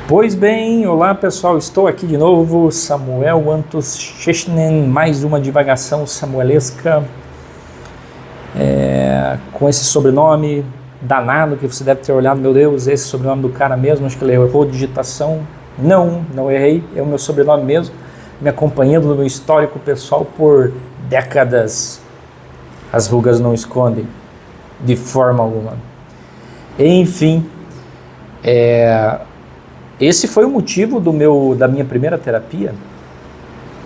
Pois bem, olá pessoal, estou aqui de novo, Samuel Antos Chechnen, mais uma divagação samuelesca, com esse sobrenome danado que você deve ter olhado, meu Deus, esse sobrenome do cara mesmo, acho que ele errou a digitação. Não errei, é o meu sobrenome mesmo, me acompanhando no meu histórico pessoal por décadas. As rugas não escondem, de forma alguma. Enfim, esse foi o motivo da minha primeira terapia.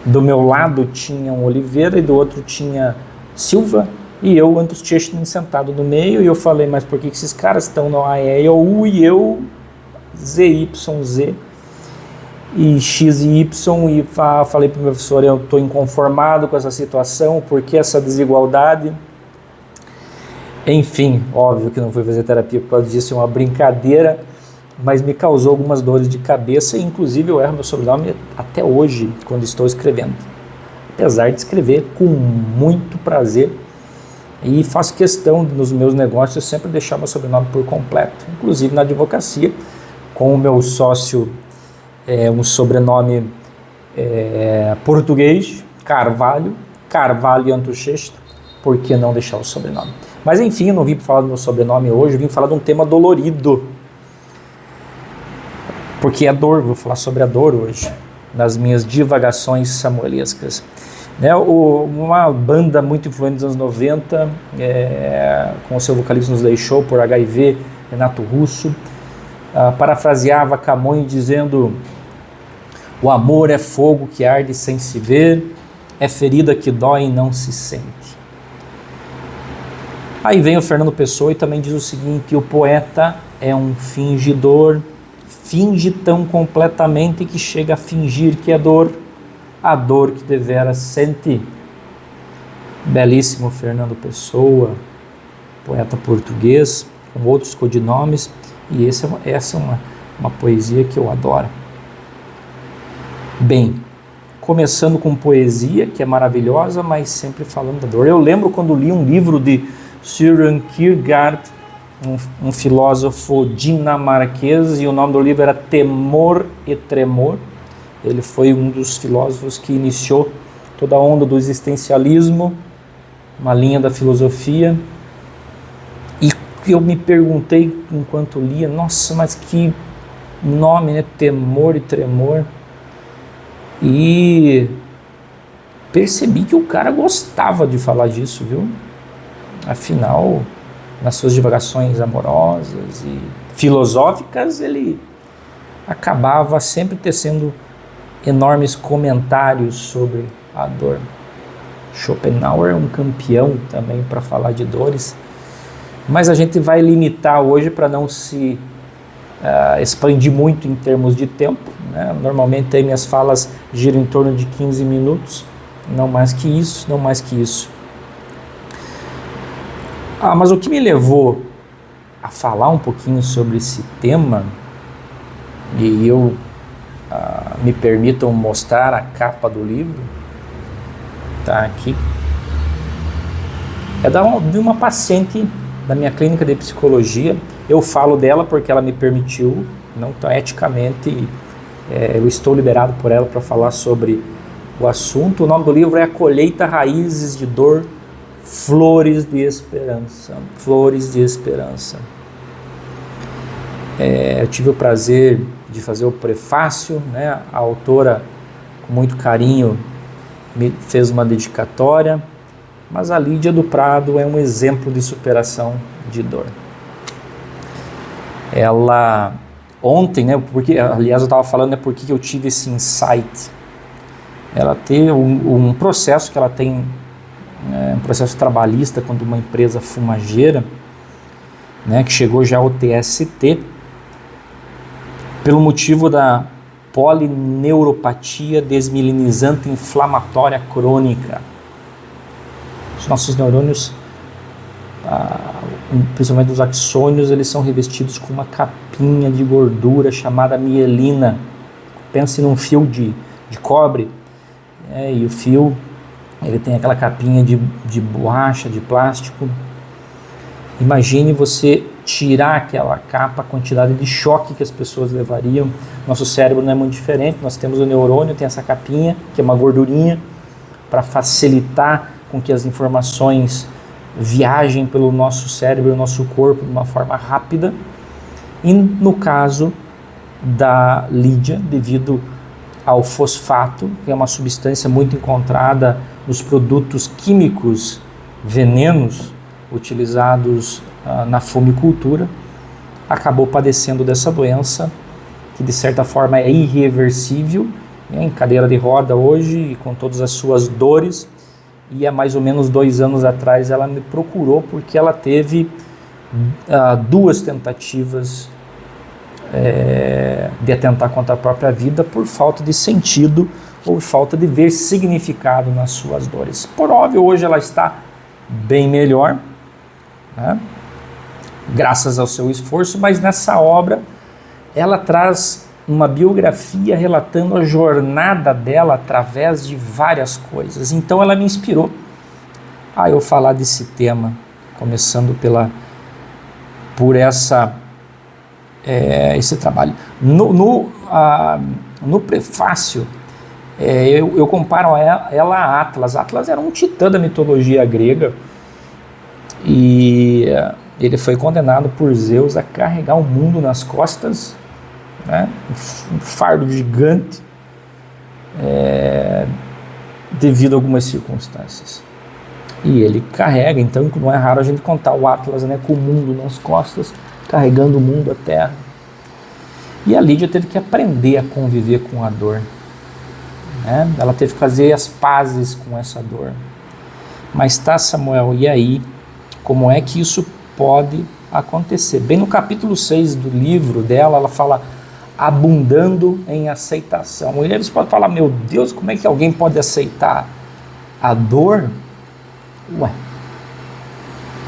Do meu lado tinha um Oliveira e do outro tinha Silva e eu, Antos Chechnen, sentado no meio, e eu falei, mas por que esses caras estão no A, E, U e eu ZYZ e X e Y, e falei para o meu professor, eu estou inconformado com essa situação, por que essa desigualdade? Enfim, óbvio que não fui fazer terapia por causa disso, é uma brincadeira, mas me causou algumas dores de cabeça, e inclusive eu erro meu sobrenome até hoje, quando estou escrevendo. Apesar de escrever com muito prazer, e faço questão nos meus negócios sempre deixar meu sobrenome por completo, inclusive na advocacia, com o meu sócio, um sobrenome português, Carvalho Antos Chechnen, por que não deixar o sobrenome? Mas enfim, eu não vim falar do meu sobrenome hoje, eu vim falar de um tema dolorido, porque é dor, vou falar sobre a dor hoje, nas minhas divagações samuelescas. Uma banda muito influente dos anos 90, com o seu vocalista nos deixou por HIV, Renato Russo, parafraseava Camões dizendo: o amor é fogo que arde sem se ver, é ferida que dói e não se sente. Aí vem o Fernando Pessoa e também diz o seguinte: o poeta é um fingidor, finge tão completamente que chega a fingir que é dor, a dor que devera sente. Belíssimo Fernando Pessoa, poeta português, com outros codinomes, e essa é uma poesia que eu adoro. Bem, começando com poesia, que é maravilhosa, mas sempre falando da dor. Eu lembro quando li um livro de Søren Kierkegaard, um filósofo dinamarquês, e o nome do livro era Temor e Tremor. Ele foi um dos filósofos que iniciou toda a onda do existencialismo, uma linha da filosofia, e eu me perguntei enquanto lia, nossa, mas que nome, né? Temor e Tremor. E percebi que o cara gostava de falar disso, viu? Afinal, nas suas divagações amorosas e filosóficas, ele acabava sempre tecendo enormes comentários sobre a dor. Schopenhauer é um campeão também para falar de dores, mas a gente vai limitar hoje para não se expandir muito em termos de tempo, né? Normalmente aí minhas falas giram em torno de 15 minutos, não mais que isso. Mas o que me levou a falar um pouquinho sobre esse tema, e eu me permitam mostrar a capa do livro, tá aqui, é de uma paciente da minha clínica de psicologia. Eu falo dela porque ela me permitiu, não tão eticamente, eu estou liberado por ela para falar sobre o assunto. O nome do livro é A Colheita Raízes de Dor, Flores de Esperança. Flores de Esperança. Eu tive o prazer de fazer o prefácio, né? A autora, com muito carinho, me fez uma dedicatória, mas a Lídia do Prado é um exemplo de superação de dor. Ela, ontem, né, porque, aliás, eu estava falando, porque eu tive esse insight. Ela teve um processo que ela tem, um processo trabalhista contra uma empresa fumageira, né, que chegou já ao TST, pelo motivo da polineuropatia desmielinizante inflamatória crônica. Os nossos neurônios, principalmente os axônios, eles são revestidos com uma capinha de gordura chamada mielina. Pense num fio de cobre, e o fio, ele tem aquela capinha de borracha, de plástico. Imagine você tirar aquela capa, a quantidade de choque que as pessoas levariam. Nosso cérebro não é muito diferente, nós temos o neurônio, tem essa capinha, que é uma gordurinha, para facilitar com que as informações viajem pelo nosso cérebro e nosso corpo de uma forma rápida. E no caso da Lídia, devido ao fosfato, que é uma substância muito encontrada nos produtos químicos venenos utilizados na fumicultura, acabou padecendo dessa doença, que de certa forma é irreversível, em cadeira de roda hoje, com todas as suas dores, e há mais ou menos 2 anos atrás ela me procurou porque ela teve 2 tentativas de atentar contra a própria vida por falta de sentido ou falta de ver significado nas suas dores. Por óbvio, hoje ela está bem melhor, né? Graças ao seu esforço, mas nessa obra ela traz uma biografia relatando a jornada dela através de várias coisas. Então ela me inspirou a eu falar desse tema, começando por esse trabalho. No prefácio, eu comparo ela a Atlas. Atlas era um titã da mitologia grega e ele foi condenado por Zeus a carregar o mundo nas costas, né? Um fardo gigante, devido a algumas circunstâncias. E ele carrega, então não é raro a gente contar o Atlas, né, com o mundo nas costas, carregando o mundo à terra. E a Lídia teve que aprender a conviver com a dor, né? Ela teve que fazer as pazes com essa dor. Mas tá, Samuel, e aí? Como é que isso pode acontecer? Bem no capítulo 6 do livro dela, ela fala abundando em aceitação. E aí você pode falar, meu Deus, como é que alguém pode aceitar a dor? Ué,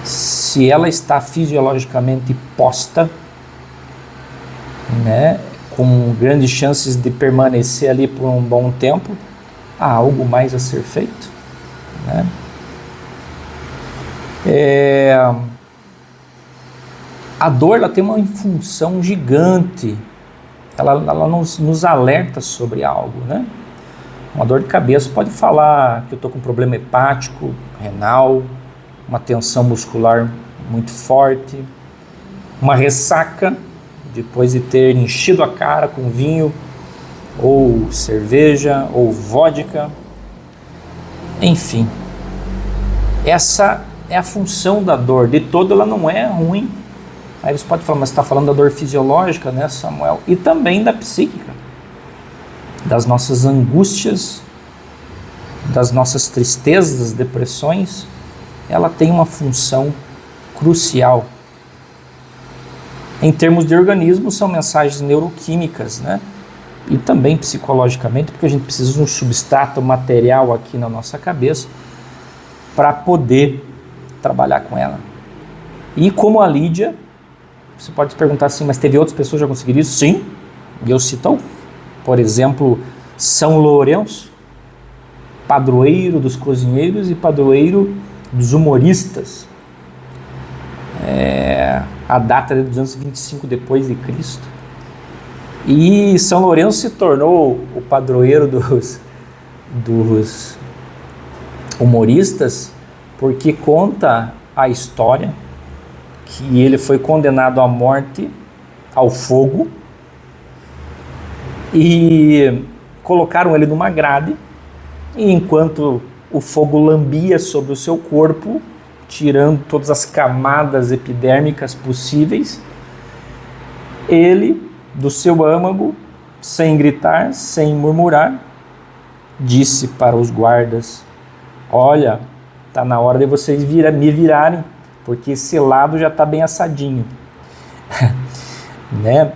se ela está fisiologicamente posta, né, com grandes chances de permanecer ali por um bom tempo, há algo mais a ser feito, né? A dor, ela tem uma função gigante, ela nos alerta sobre algo, né? Uma dor de cabeça pode falar que eu estou com um problema hepático, renal, uma tensão muscular muito forte, uma ressaca depois de ter enchido a cara com vinho, ou cerveja, ou vodka, enfim. Essa é a função da dor, de todo ela não é ruim. Aí você pode falar, mas você está falando da dor fisiológica, né, Samuel? E também da psíquica, das nossas angústias, das nossas tristezas, das depressões. Ela tem uma função crucial. Em termos de organismo, são mensagens neuroquímicas, né? E também psicologicamente, porque a gente precisa de um substrato material aqui na nossa cabeça para poder trabalhar com ela. E como a Lídia, você pode se perguntar assim, mas teve outras pessoas que já conseguiram isso? Sim, e eu cito, por exemplo, São Lourenço, padroeiro dos cozinheiros e padroeiro dos humoristas. A data é de 225 depois de Cristo. E São Lourenço se tornou o padroeiro dos humoristas porque conta a história que ele foi condenado à morte ao fogo e colocaram ele numa grade, e enquanto o fogo lambia sobre o seu corpo, tirando todas as camadas epidérmicas possíveis, ele, do seu âmago, sem gritar, sem murmurar, disse para os guardas: olha, está na hora de vocês me virarem, porque esse lado já está bem assadinho. Né?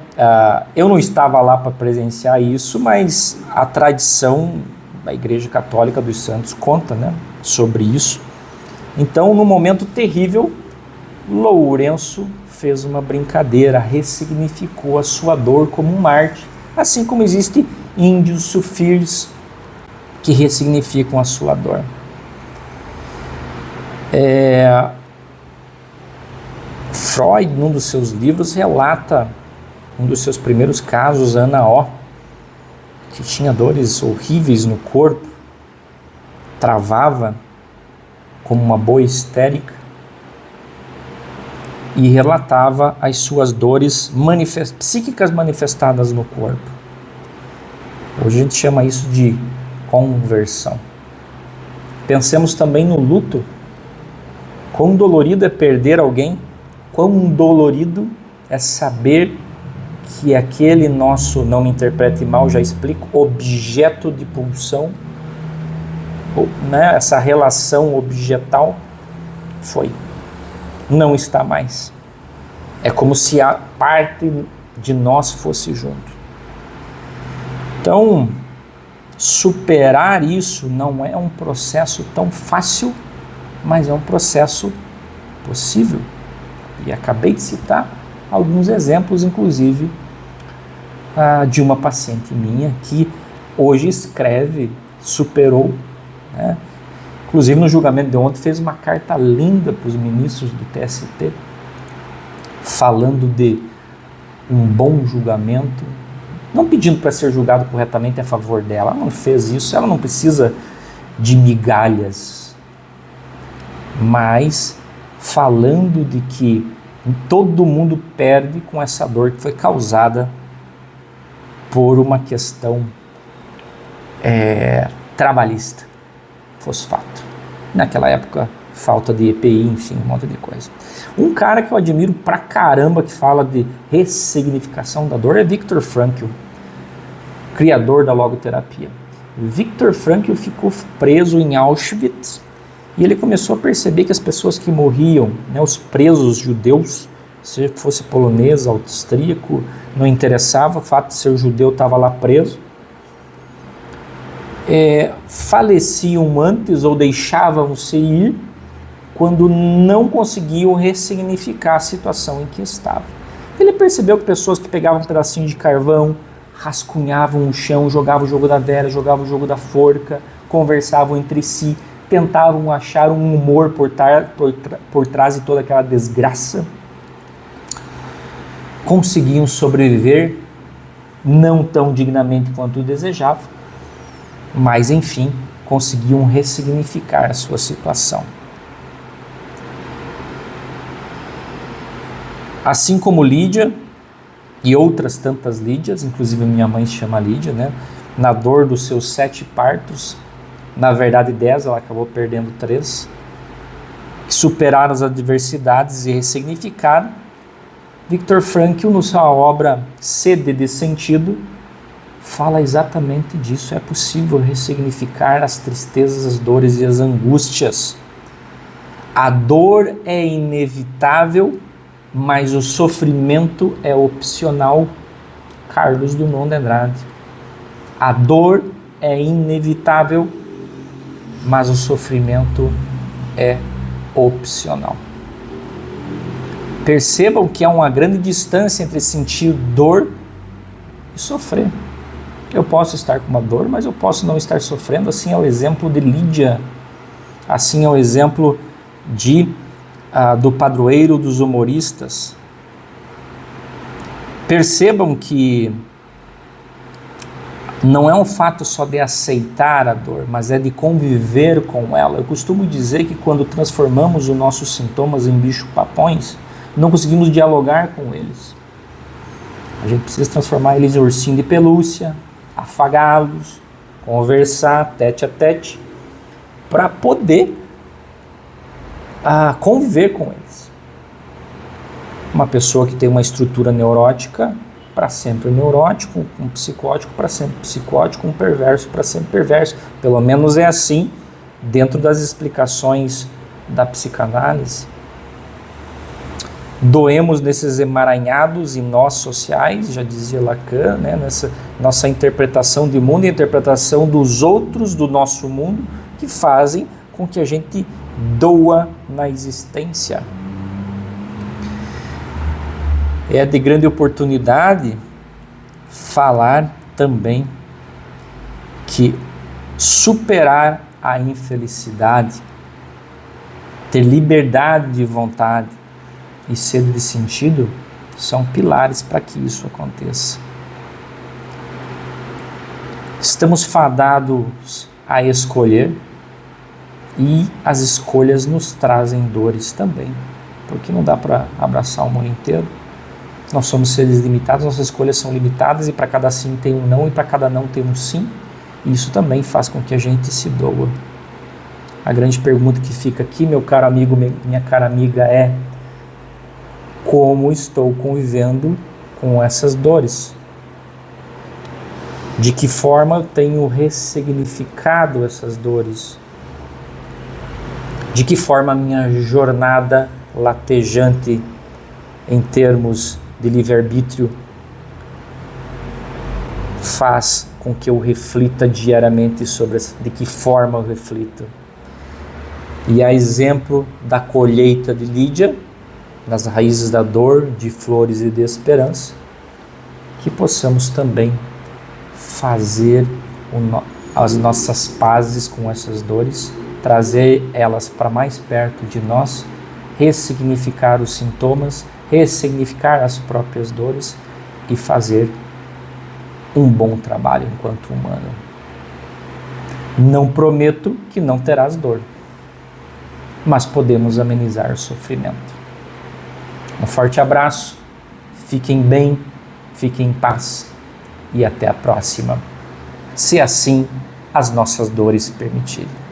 Eu não estava lá para presenciar isso, mas a tradição da Igreja Católica dos Santos conta, né, sobre isso. Então, num momento terrível, Lourenço fez uma brincadeira, ressignificou a sua dor como um mártir, assim como existem índios sufis que ressignificam a sua dor. Freud, num dos seus livros, relata um dos seus primeiros casos, Ana O, que tinha dores horríveis no corpo, travava como uma boa histérica e relatava as suas dores psíquicas manifestadas no corpo. Hoje a gente chama isso de conversão. Pensemos também no luto. Quão dolorido é perder alguém, quão dolorido é saber que aquele nosso, não me interprete mal, já explico, objeto de pulsão, né, essa relação objetal não está mais. É como se a parte de nós fosse junto. Então, superar isso não é um processo tão fácil, mas é um processo possível. E acabei de citar alguns exemplos, inclusive, de uma paciente minha que hoje escreve, superou, né? Inclusive no julgamento de ontem fez uma carta linda para os ministros do TST, falando de um bom julgamento, não pedindo para ser julgado corretamente a favor dela. Ela não fez isso, ela não precisa de migalhas, mas falando de que todo mundo perde com essa dor que foi causada por uma questão trabalhista, fosfato. Naquela época, falta de EPI, enfim, um monte de coisa. Um cara que eu admiro pra caramba, que fala de ressignificação da dor, é Viktor Frankl, criador da logoterapia. Viktor Frankl ficou preso em Auschwitz e ele começou a perceber que as pessoas que morriam, né, os presos judeus, se fosse polonês, austríaco, não interessava, o fato de ser judeu estava lá preso, faleciam antes ou deixavam-se ir quando não conseguiam ressignificar a situação em que estavam. Ele percebeu que pessoas que pegavam um pedacinho de carvão, rascunhavam o chão, jogavam o jogo da velha, jogavam o jogo da forca, conversavam entre si, tentavam achar um humor por trás de toda aquela desgraça, conseguiam sobreviver, não tão dignamente quanto desejavam, mas enfim, conseguiam ressignificar a sua situação. Assim como Lídia e outras tantas Lídias, inclusive minha mãe se chama Lídia, né? Na dor dos seus 7 partos, na verdade 10, ela acabou perdendo 3, superaram as adversidades e ressignificaram. Viktor Frankl, na sua obra Sede de Sentido, fala exatamente disso. É possível ressignificar as tristezas, as dores e as angústias. A dor é inevitável, mas o sofrimento é opcional. Carlos Drummond de Andrade. A dor é inevitável, mas o sofrimento é opcional. Percebam que há uma grande distância entre sentir dor e sofrer. Eu posso estar com uma dor, mas eu posso não estar sofrendo. Assim é o exemplo de Lídia, assim é o exemplo do padroeiro dos humoristas. Percebam que não é um fato só de aceitar a dor, mas é de conviver com ela. Eu costumo dizer que quando transformamos os nossos sintomas em bicho-papões, não conseguimos dialogar com eles. A gente precisa transformar eles em ursinho de pelúcia, afagá-los, conversar tete a tete, para poder conviver com eles. Uma pessoa que tem uma estrutura neurótica, para sempre neurótico, um psicótico para sempre psicótico, um perverso para sempre perverso. Pelo menos é assim dentro das explicações da psicanálise. Doemos nesses emaranhados e nós sociais, já dizia Lacan, né, nessa nossa interpretação de mundo e interpretação dos outros do nosso mundo, que fazem com que a gente doa na existência. É de grande oportunidade falar também que superar a infelicidade, ter liberdade de vontade, e sede de sentido são pilares para que isso aconteça. Estamos fadados a escolher e as escolhas nos trazem dores também, porque não dá para abraçar o mundo inteiro. Nós somos seres limitados, nossas escolhas são limitadas e para cada sim tem um não e para cada não tem um sim. E isso também faz com que a gente se doa. A grande pergunta que fica aqui, meu caro amigo, minha cara amiga, é: como estou convivendo com essas dores? De que forma eu tenho ressignificado essas dores? De que forma a minha jornada latejante em termos de livre-arbítrio faz com que eu reflita diariamente sobre de que forma eu reflito? E a exemplo da colheita de Lídia, nas raízes da dor, de flores e de esperança, que possamos também fazer as nossas pazes com essas dores, trazer elas para mais perto de nós, ressignificar os sintomas, ressignificar as próprias dores e fazer um bom trabalho enquanto humano. Não prometo que não terás dor, mas podemos amenizar o sofrimento. Um forte abraço, fiquem bem, fiquem em paz e até a próxima, se assim as nossas dores permitirem.